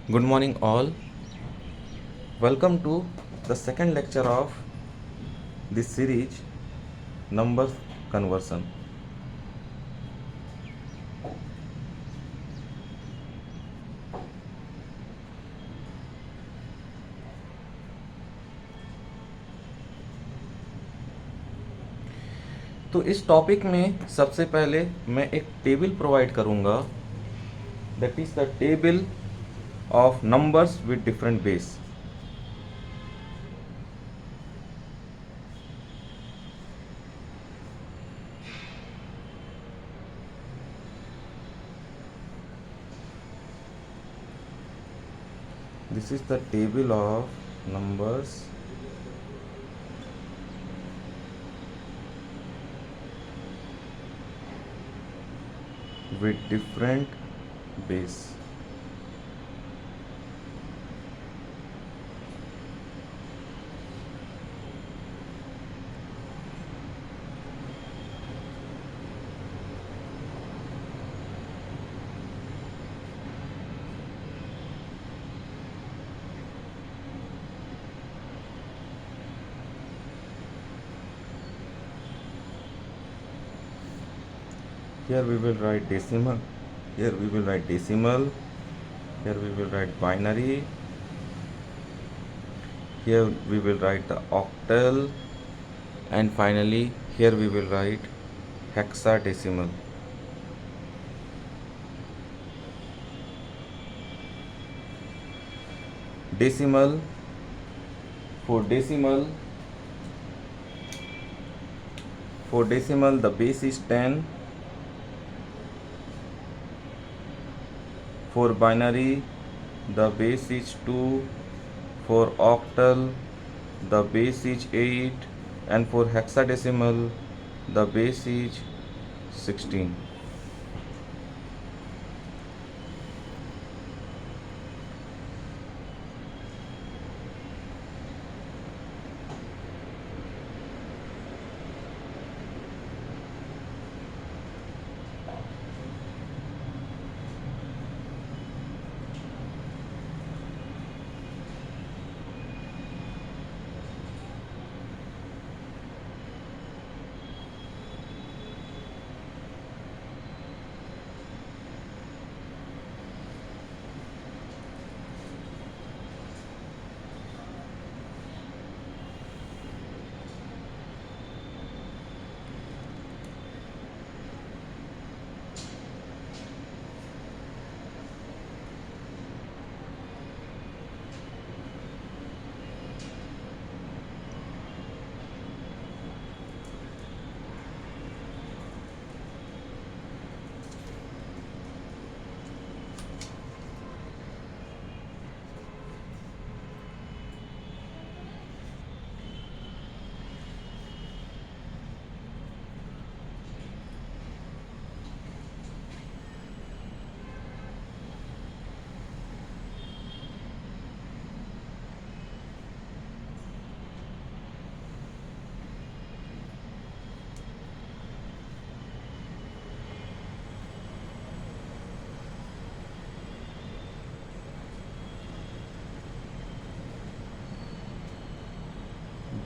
Good morning, all. Welcome to the second lecture of this series, Numbers Conversion. तो इस topic में सबसे पहले मैं एक टेबल प्रोवाइड करूंगा, that is the table of numbers with different base. This is the table of numbers with different base. Here we will write decimal, here we will write decimal, here we will write binary, here we will write the octal, and finally here we will write hexadecimal. Decimal, for decimal the base is 10. For binary the base is 2. For octal the base is 8, and for hexadecimal the base is 16.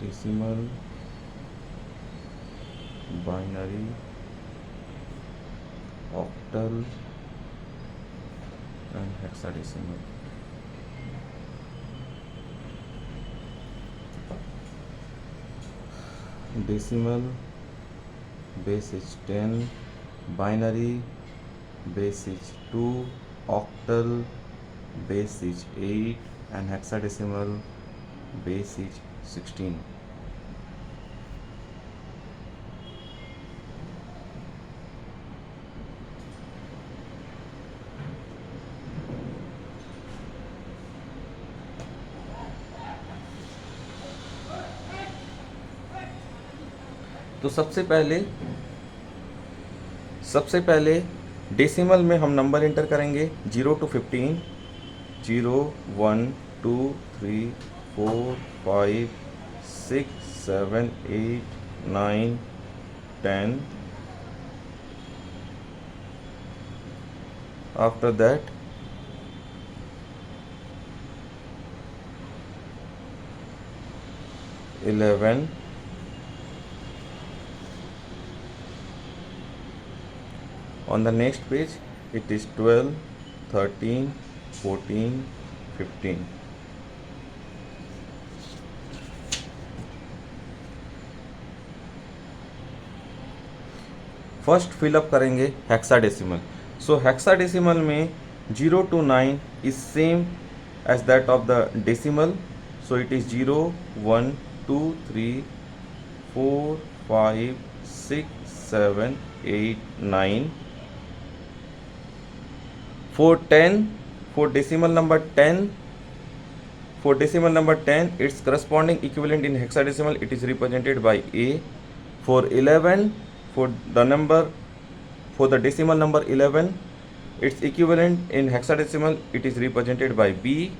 Decimal, binary, octal, and hexadecimal. Decimal base is 10, binary base is 2, octal base is 8, and hexadecimal base is 16. तो सबसे पहले decimal में हम number enter करेंगे 0 to 15. 0, 1, 2, 3, 4, 5, 6, 7, 8, 9, 10. After that 11. On the next page it is 12, 13, 14, 15. First fill up करेंगे hexadecimal. सो hexadecimal में 0 to 9 is same as that of the decimal. So it is 0, 1, 2, 3, 4, 5, 6, 7, 8, 9. For 10, for decimal number 10, its corresponding equivalent in hexadecimal, it is represented by A. For 11, for the decimal number 11, its equivalent in hexadecimal, it is represented by B.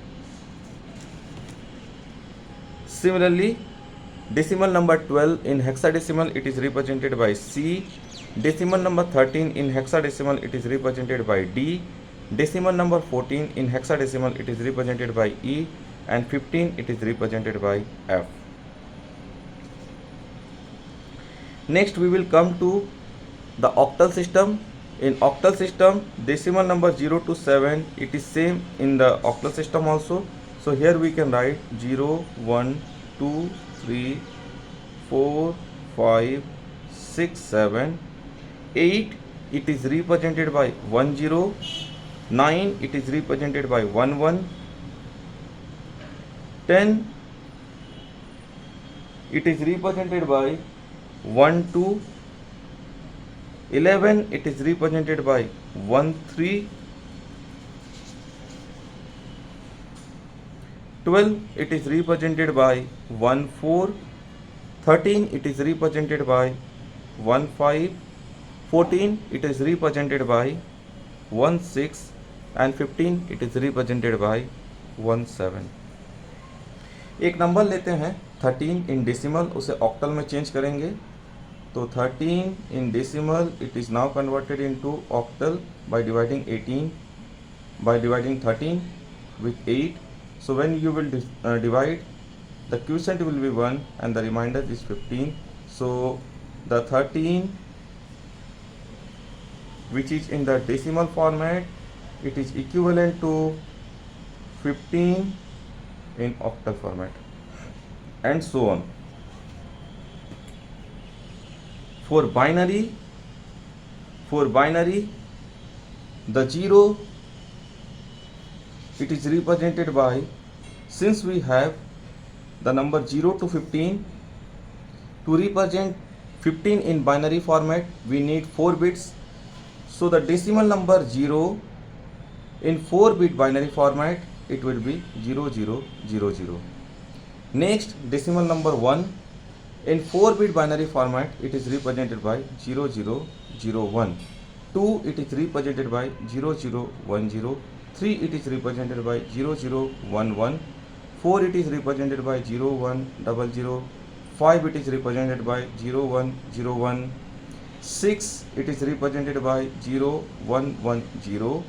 Similarly, decimal number 12 in hexadecimal, it is represented by C. Decimal number 13 in hexadecimal, it is represented by D. Decimal number 14 in hexadecimal, it is represented by E, and 15 it is represented by F. Next we will come to the octal system. In octal system, decimal number 0 to 7, it is same in the octal system also. So here we can write 0, 1, 2, 3, 4, 5, 6, 7, 8, it is represented by 1, 0, 9, it is represented by 1, 1, 10, it is represented by 1, 2, 11, it is represented by 1, 3, 12, it is represented by 1, 4, 13, it is represented by 1, 5, 14, it is represented by 1, 6, and 15, it is represented by 1, 7. एक number लेते हैं 13 in decimal, उसे octal में change करेंगे. तो 13 in decimal, it is now converted into octal by dividing 18 by dividing 13 with 8. So when you will divide, the quotient will be 1 and the remainder is 15. So the 13 which is in the decimal format, it is equivalent to 15 in octal format, and so on. For binary, the 0, it is represented by, since we have the number 0 to 15, to represent 15 in binary format, we need 4 bits. So the decimal number 0 in 4-bit binary format, it will be 0000. Next, decimal number 1 in 4-bit binary format, it is represented by 0001. 2, it is represented by 0010. 3, it is represented by 0011. 4, it is represented by 0100. 5, it is represented by 0101. 6, it is represented by 0110.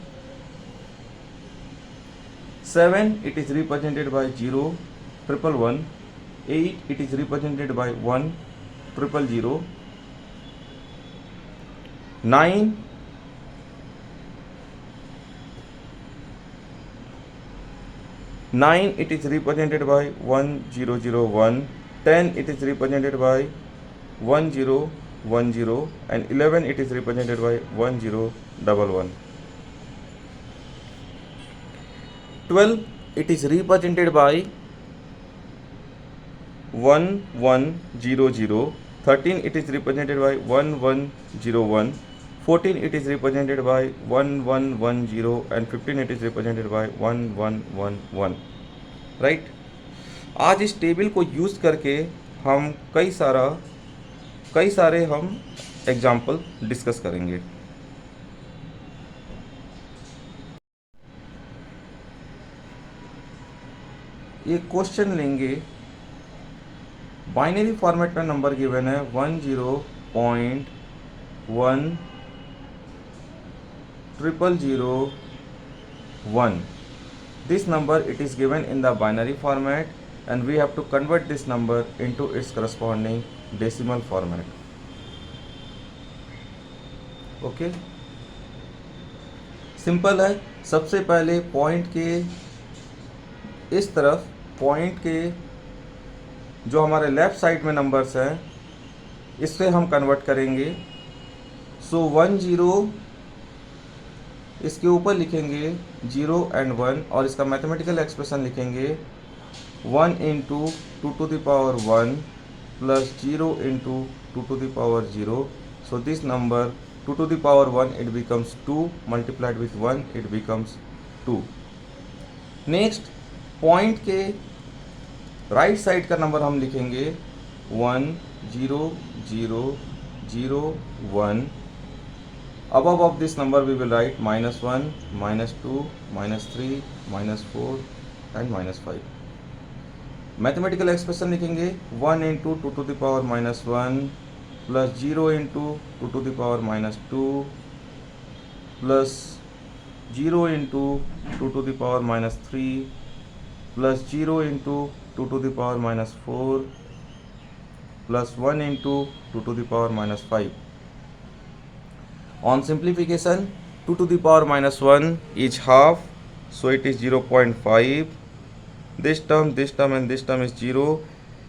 7, it is represented by 0111. 8, it is represented by 1000. 9, it is represented by 1001. 10, it is represented by 1010, and 11, it is represented by 1011. 12, it is represented by 1100. 13, it is represented by 1101. 14, it is represented by 1110, and 15, it is represented by 1111. Right. आज इस table को use करके हम कई सारे हम example discuss करेंगे. ये क्वेश्चन लेंगे, बाइनरी फॉर्मेट में नंबर गिवन है 10.10001. This number, it is given in the binary format. and we have to convert this number into its corresponding decimal format. Okay, simple है। सबसे पहले पॉइंट के इस तरफ, पॉइंट के जो हमारे लेफ़्ट साइड में नंबर्स हैं, इससे हम कन्वर्ट करेंगे। सो 1 0 इसके ऊपर लिखेंगे 0 एंड 1, और इसका मैथमेटिकल एक्सप्रेशन लिखेंगे 1 into 2 to the power 1 plus 0 into 2 to the power 0. So this number 2 to the power 1, it becomes 2, multiplied with 1 it becomes 2. Next point के राइट साइड का नंबर हम लिखेंगे 1 0 0 0 1. Above of this number we will write -1, -2, -3, -4 and -5. Mathematical expression लिखेंगे 1 into 2 to the power -1 plus 0 into 2 to the power -2 plus 0 into 2 to the power -3 plus 0 into 2 to the power -4 plus 1 into 2 to the power -5. On simplification, 2 to the power -1 is half, so it is 0.5. This term and this term is 0.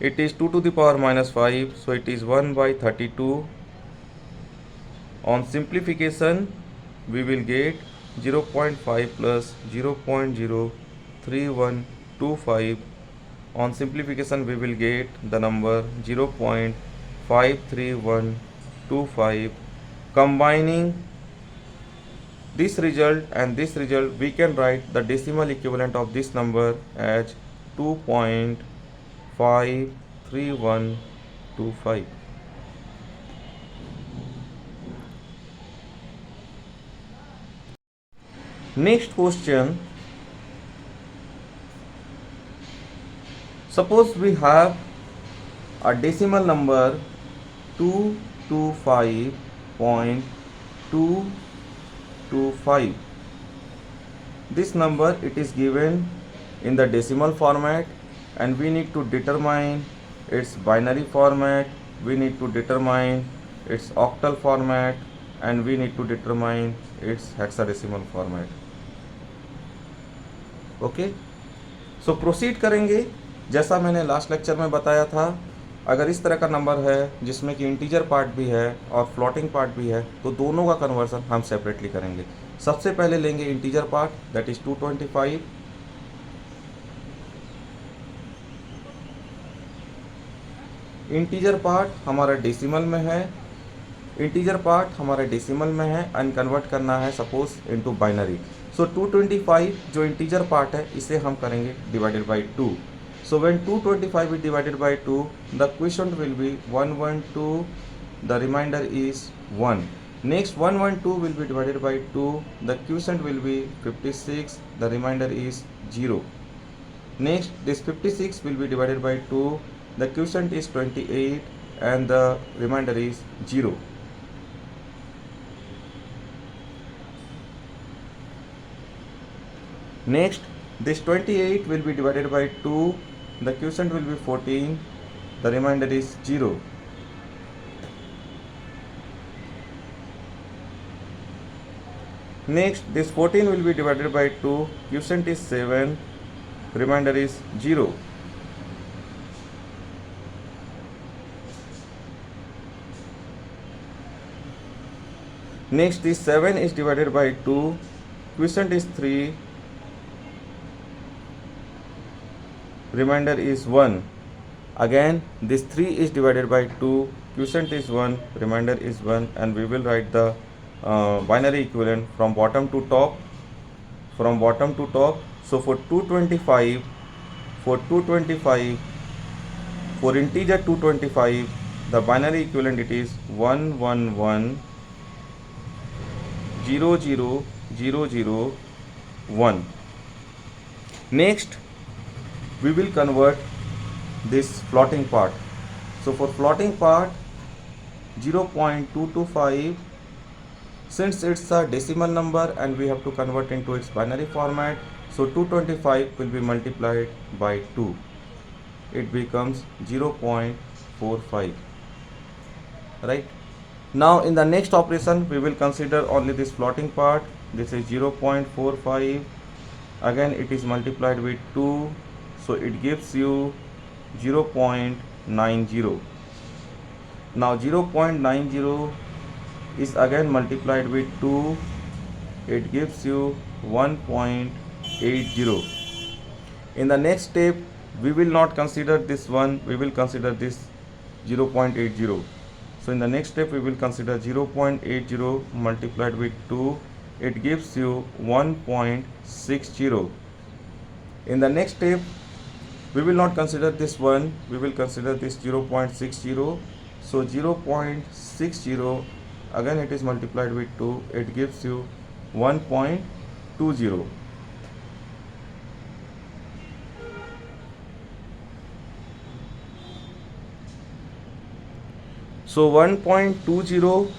It is 2 to the power -5, so it is 1 by 32. On simplification, we will get 0.5 plus 0.03125. On simplification, we will get the number 0.53125. Combining this result and this result, we can write the decimal equivalent of this number as 2.53125. Next question. Suppose we have a decimal number 225.225. This number, it is given in the decimal format, and we need to determine its binary format, we need to determine its octal format, and we need to determine its hexadecimal format. Okay, so proceed करेंगे। जैसा मैंने last lecture में बताया था, अगर इस तरह का नंबर है जिसमें कि इंटीजर पार्ट भी है और फ्लोटिंग पार्ट भी है, तो दोनों का कन्वर्सन हम सेपरेटली करेंगे। सबसे पहले लेंगे integer part, that is 225। Integer part हमारा डेसिमल में है, इंटीजर पार्ट हमारे डेसिमल में है, एंड कन्वर्ट करना है सपोज इनटू बाइनरी। सो 225 जो इंटीजर पार्ट है, इसे हम करेंगे divided by 2. So when 225 is divided by 2, the quotient will be 112, the remainder is 1. Next 112 will be divided by 2, the quotient will be 56, the remainder is 0. Next this 56 will be divided by 2, the quotient is 28 and the remainder is 0. Next this 28 will be divided by 2, the quotient will be 14, the remainder is 0. Next this 14 will be divided by 2, quotient is 7, remainder is 0. Next this 7 is divided by 2, quotient is 3, remainder is 1. Again this 3 is divided by 2, quotient is 1, remainder is 1, and we will write the binary equivalent from bottom to top. So for 225, for integer 225, the binary equivalent it is 111000001. Next we will convert this floating part. So for floating part 0.225, since it's a decimal number and we have to convert into its binary format, so 225 will be multiplied by 2. it becomes 0.45, right? Now in the next operation we will consider only this floating part. This is 0.45, again it is multiplied with 2, so it gives you 0.90. Now 0.90 is again multiplied with 2, it gives you 1.80. In the next step we will not consider this one, we will consider this 0.80. So in the next step we will consider 0.80 multiplied with 2, it gives you 1.60. In the next step we will not consider this one, we will consider this 0.60. So 0.60, again it is multiplied with 2, it gives you 1.20. So 1.20.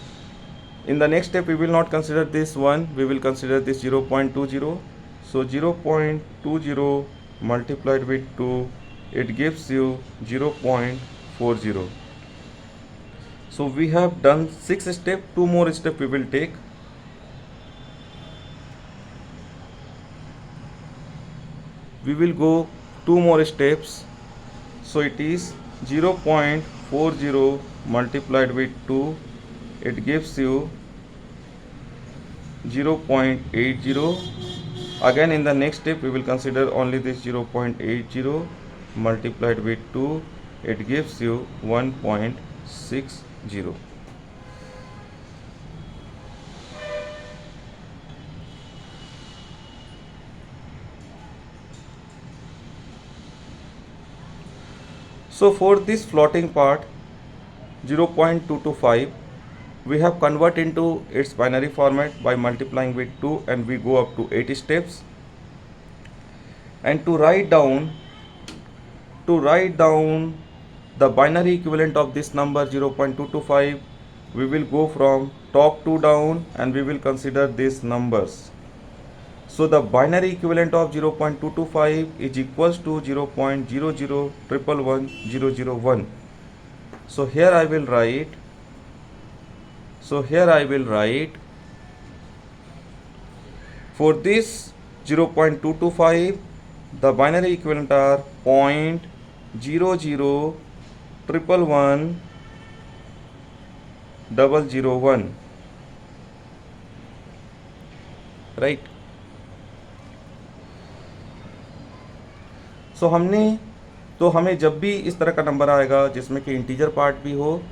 In the next step we will not consider this one, we will consider this 0.20. So 0.20 multiplied with 2, it gives you 0.40. So we have done 6 steps, 2 more steps we will take. We will go 2 more steps. So it is 0.40 multiplied with 2, it gives you 0.80. Again in the next step we will consider only this 0.80 multiplied with 2, it gives you 1.60. So for this floating part 0.225, we have converted into its binary format by multiplying with 2, and we go up to 8 steps. And to write down the binary equivalent of this number 0.225, we will go from top to down and we will consider these numbers. So the binary equivalent of 0.225 is equals to 0.00111001. So here I will write for this 0.225, the binary equivalent are 0.00111001, right? सो हमें जब भी इस तरह का number आएगा जिसमें कि integer part भी हो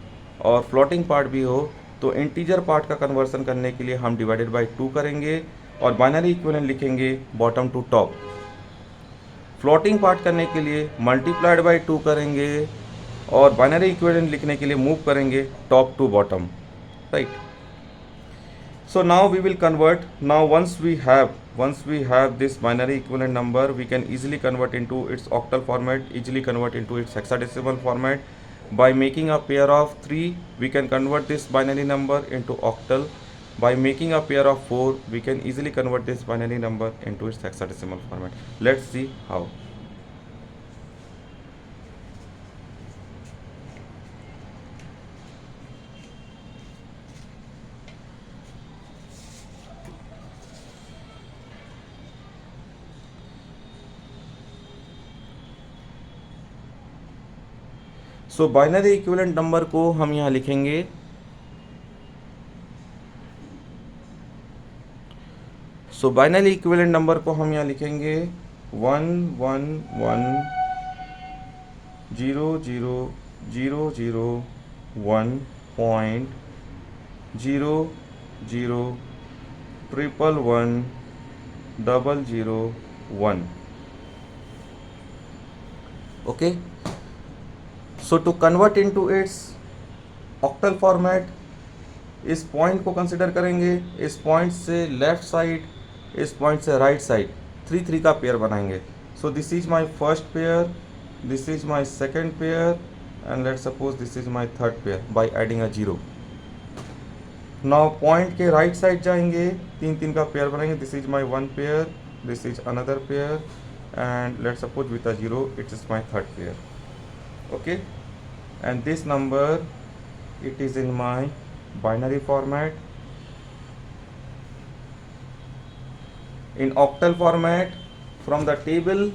और फ्लोटिंग पार्ट भी हो, तो इंटीजर पार्ट का कन्वर्सन करने के लिए हम डिवाइडेड बाय 2 करेंगे और बाइनरी इक्विवेलेंट लिखेंगे bottom to top. Floating part करने के लिए मल्टीप्लाइड बाय 2 करेंगे और बाइनरी इक्विवेलेंट लिखने के लिए मूव करेंगे top to bottom, right? So now we will convert. Now once we have this binary equivalent number, we can easily convert into its octal format, easily convert into its hexadecimal format. By making a pair of 3, we can convert this binary number into octal. By making a pair of 4, we can easily convert this binary number into its hexadecimal format. Let's see how. So binary equivalent number को हम यहाँ लिखेंगे binary equivalent number को हम यहाँ लिखेंगे 1110001.001111101. Okay. So to convert into its octal format, इस point को कंसिडर करेंगे, इस पॉइंट से लेफ्ट साइड, इस पॉइंट से राइट साइड 3 का पेयर बनाएंगे. So this is my first pair, this is my second pair and let's suppose this is my third pair by adding a 0. Now point के right side जाएंगे, 3 का pair बनाएंगे. This is my one pair, this is another pair and let's suppose with a 0 it is my third pair. Okay, and this number, it is in my binary format. In octal format, from the table,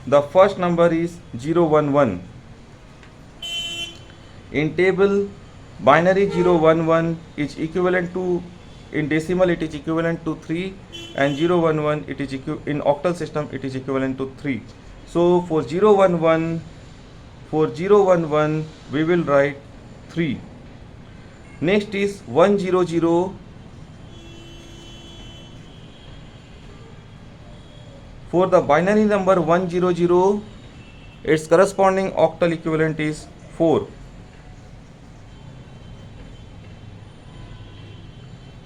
the first number is 011. In table, binary 011 is equivalent to, in decimal it is equivalent to 3, and 011 it is in octal system it is equivalent to 3. So for 011 we will write 3. Next is 100. For the binary number 100, its corresponding octal equivalent is 4.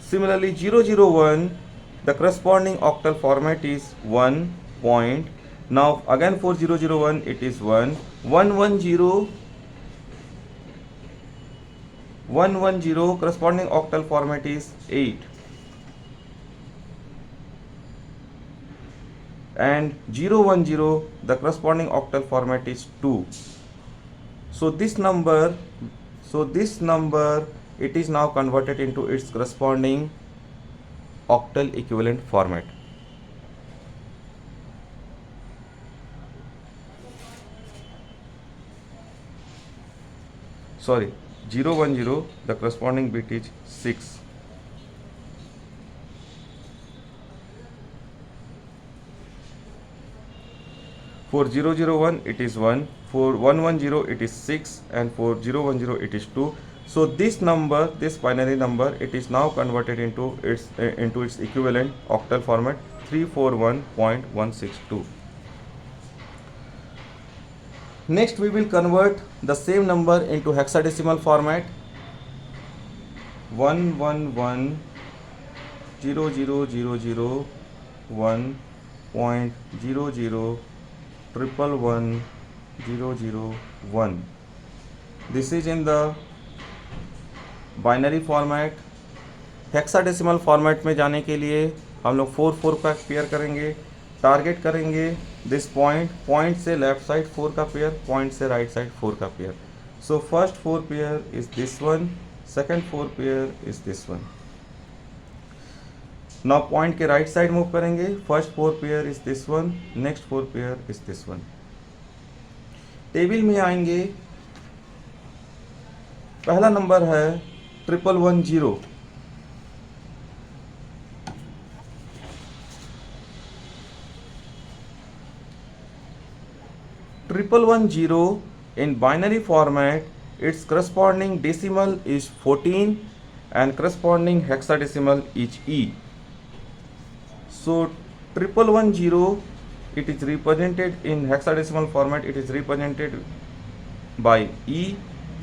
Similarly, 001, the corresponding octal format is 1 point. Now again for 001 it is 1. 110, corresponding octal format is 8. And 010, the corresponding octal format is 2. So this number, it is now converted into its corresponding octal equivalent format. Sorry, 010, the corresponding bit is 6. For 001 it is 1, for 110 it is 6, and for 010 it is 2. So this number, this binary number, it is now converted into its equivalent octal format, 341.162. Next we will convert the same number into hexadecimal format. 111.00001.0011101. This is in the binary format. Hexadecimal format में जाने के लिए हम लोग 4 का pair करेंगे. Target करेंगे this point से लेफ्ट साइड 4 का पेयर, पॉइंट से राइट साइड 4 का pair. So first 4 pair is this one, second 4 pair is this one. Now point के राइट साइड मूव करेंगे. First 4 pair is this one, next 4 pair is this one. Table में आएंगे. पहला number है 1110. In binary format, its corresponding decimal is 14 and corresponding hexadecimal is E. So 1110, it is represented in hexadecimal format, it is represented by E.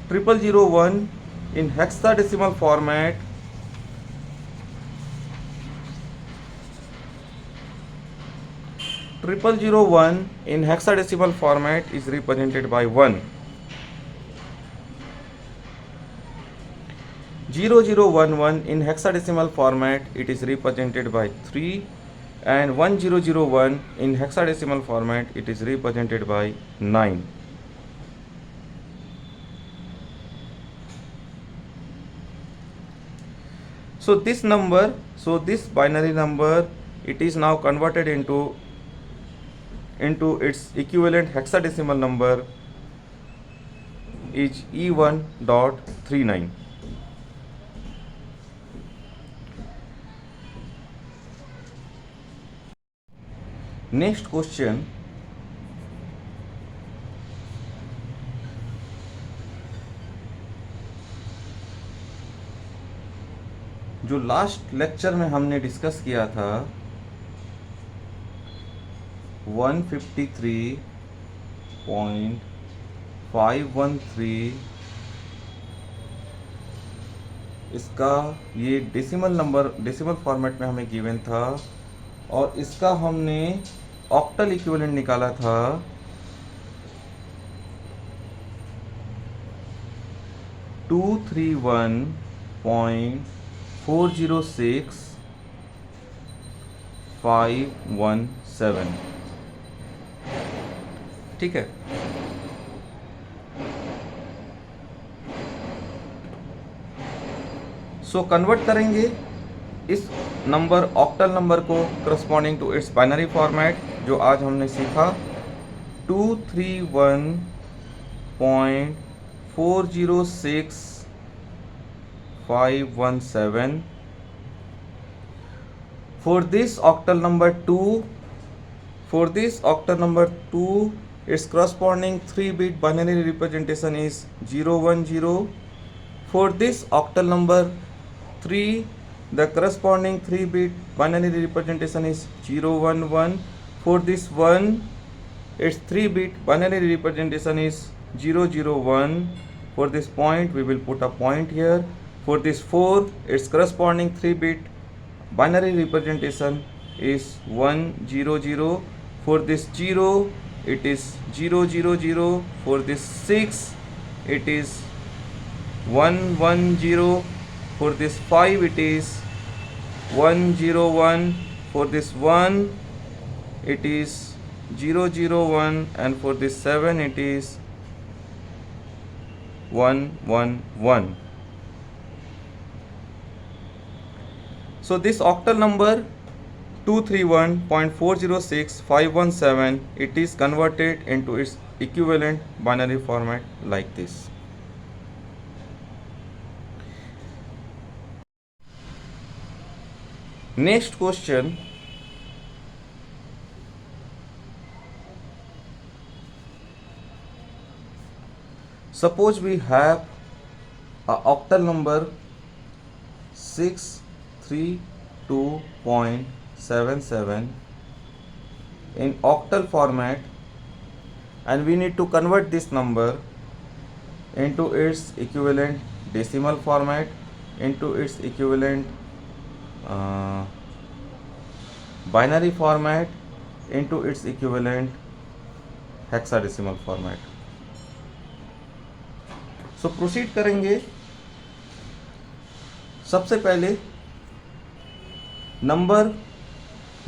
0001 in hexadecimal format, is represented by 1. 0011 in hexadecimal format, it is represented by 3, and 1001 in hexadecimal format, it is represented by 9. So this binary number, it is now converted into its equivalent hexadecimal number is E1.39. Next question. जो last lecture में हमने discuss किया था 153.513, इसका ये decimal format में हमें given था, और इसका हमने ऑक्टल इक्विवेलेंट निकाला था 231.513. 406,517, ठीक है। सो कन्वर्ट करेंगे इस नंबर ऑक्टल नंबर को corresponding to its binary format, जो आज हमने सीखा 231.406,517. For this octal number 2, its corresponding 3-bit binary representation is 010. For this octal number 3, the corresponding 3-bit binary representation is 011. For this one, its 3-bit binary representation is 001. For this point, we will put a point here. For this 4, its corresponding 3-bit binary representation is 100. For this 0, it is 000. For this 6, it is 110. For this 5, it is 101. For this 1, it is 001. And for this 7, it is 111. So this octal number 231.406,517, it is converted into its equivalent binary format like this. Next question. Suppose we have a octal number 632.77 in octal format, and we need to convert this number into its equivalent decimal format, into its equivalent binary format, into its equivalent hexadecimal format. So proceed करेंगे। सबसे पहले number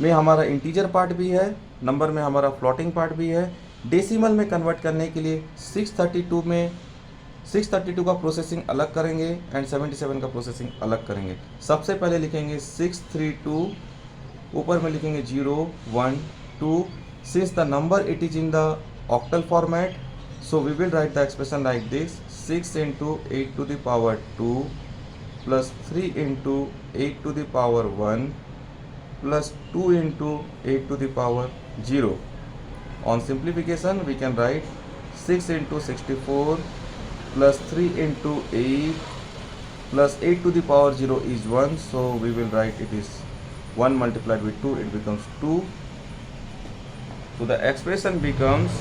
में हमारा integer part भी है, number में हमारा floating part भी है। डेसिमल में कन्वर्ट करने के लिए 632 का प्रोसेसिंग अलग करेंगे एंड 77 का प्रोसेसिंग अलग करेंगे। सबसे पहले लिखेंगे 632, ऊपर में लिखेंगे 0 1 2। Since the number it is in the octal format, so we will write the expression like this: 6 into 8 to the power 2 plus 3 into 8 to the power 1 plus 2 into 8 to the power 0. On simplification, we can write 6 into 64 plus 3 into 8 plus 8 to the power 0 is 1. So we will write it is 1 multiplied with 2, it becomes 2. So the expression becomes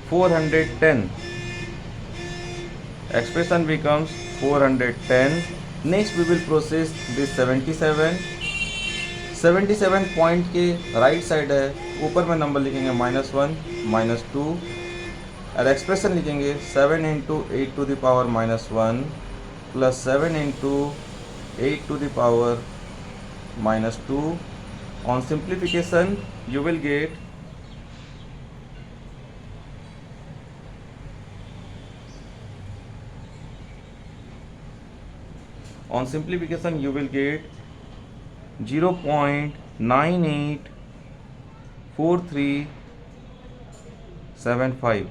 410. Expression becomes 410. Next we will process this 77 point के right side है, ऊपर में number लिखेंगे -1 -2 और expression लिखेंगे 7 into 8 to the power -1 plus 7 into 8 to the power -2. On simplification, you will get on simplification you will get 0.984375.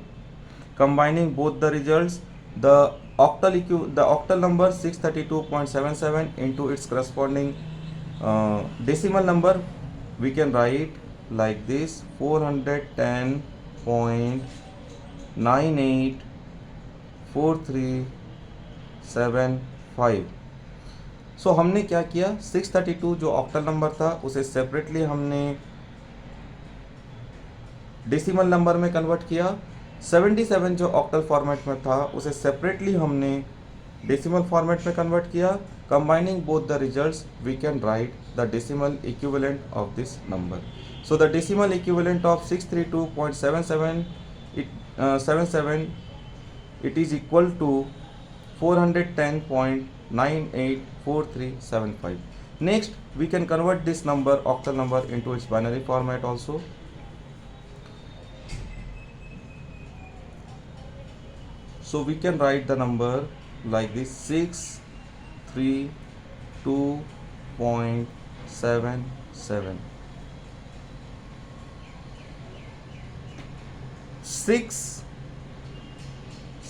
Combining both the results, the octal number 632.77 into its corresponding decimal number, we can write like this: 410.984375. सो हमने क्या किया, 632 जो octal number था उसे separately हमने decimal number में convert किया। 77 जो ऑक्टल फॉर्मेट में था उसे सेपरेटली हमने डेसिमल फॉर्मेट में कन्वर्ट किया। Combining both the results, we can write the decimal equivalent of this number. So the decimal equivalent of 632.77 it is equal to 410.984375. Next, we can convert this number, octal number, into its binary format also. So we can write the number like this: 632.77.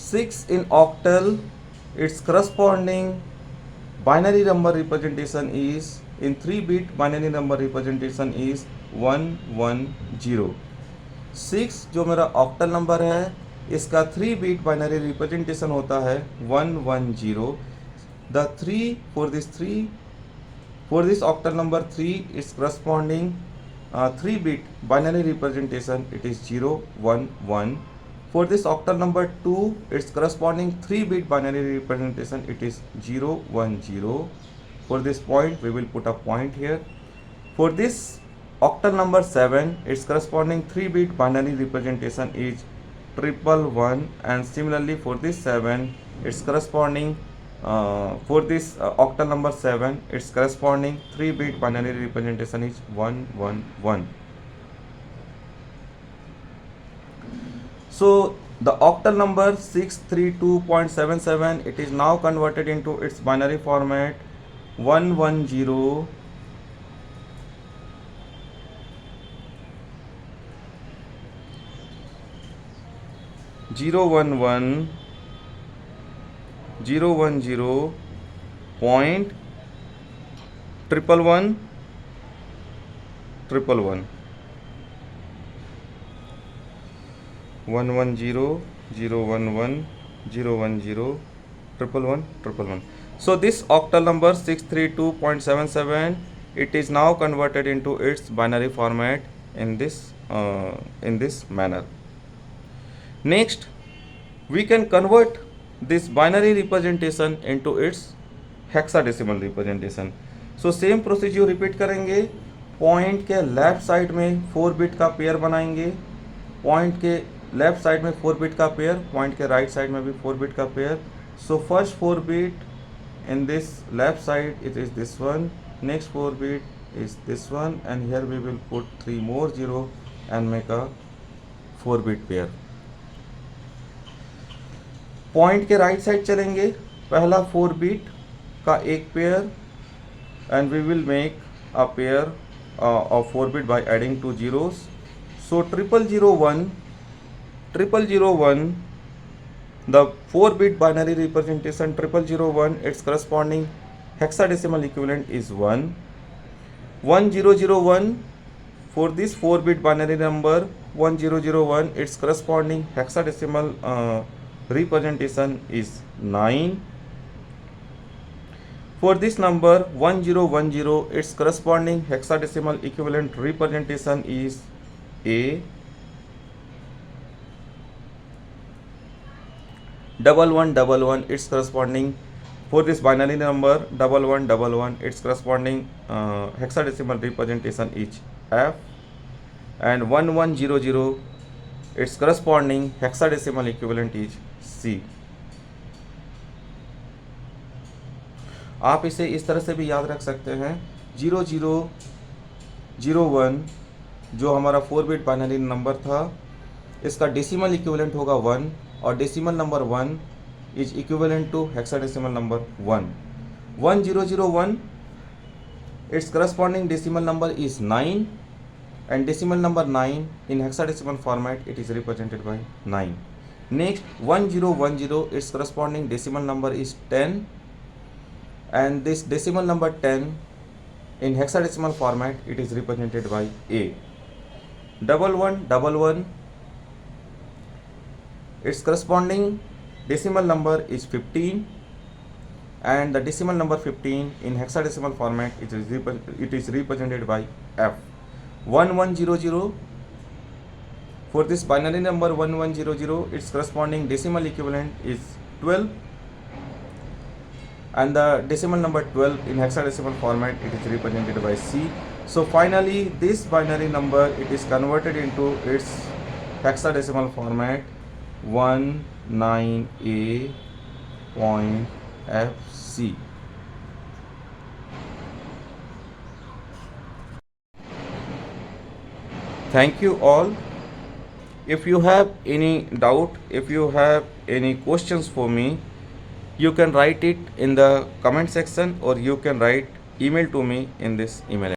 6 in octal, its corresponding binary number representation is, in 3-bit binary number representation is 110. 6 जो मेरा octal number है, इसका 3-bit binary representation होता है 110. The 3 for this octal number 3 is corresponding 3-bit binary representation, it is 011. For this octal number 2, its corresponding 3-bit binary representation, it is 010. For this point, we will put a point here. For this octal number 7, its corresponding 3-bit binary representation is 111, and similarly for this 7, its corresponding for this octal number 7, its corresponding 3-bit binary representation is 111. So the octal number 632.77, it is now converted into its binary format 110 011 010 point 111 110 010 011 010 111. So this octal number 632.77, it is now converted into its binary format in this manner. Next, we can convert this binary representation into its hexadecimal representation. So same procedure repeat करेंगे. Point के left side में 4 bit का pair बनाएंगे, point के left side में 4 bit का pair, point के right side में भी 4 बिट का pair. So first 4 bit in this left side, it is this one, next 4 bit is this one, and here we will put 3 more 0 and make a 4 bit pair. Point के right side चलेंगे, पहला 4 bit का एक pair, and we will make a pair of 4 bit by adding 2 zeros. So 0001 the 4 bit binary representation 0001, its corresponding hexadecimal equivalent is 1. 1001, for this 4 bit binary number 1001, its corresponding hexadecimal representation is 9. For this number 1010, its corresponding hexadecimal equivalent representation is A. 1111, its corresponding, for this binary number 1111, its corresponding hexadecimal representation is F. And 1100, its corresponding hexadecimal equivalent is C. आप इसे इस तरह से भी याद रख सकते हैं. 0001 जो हमारा 4 बिट बाइनरी नंबर था, इसका डेसिमल इक्विवेलेंट होगा 1, और decimal number 1 is equivalent to hexadecimal number 1. 1001, its corresponding decimal number is 9, and decimal number 9 in hexadecimal format, it is represented by 9. Next 1010, its corresponding decimal number is 10, and this decimal number 10 in hexadecimal format, it is represented by A. 1111, its corresponding decimal number is 15, and the decimal number 15 in hexadecimal format, it is represented by F. 1100, for this binary number 1100, its corresponding decimal equivalent is 12, and the decimal number 12 in hexadecimal format, it is represented by C. So finally this binary number, it is converted into its hexadecimal format 1 9A point FC. Thank you all. If you have any doubt, if you have any questions for me, you can write it in the comment section or you can write email to me in this email.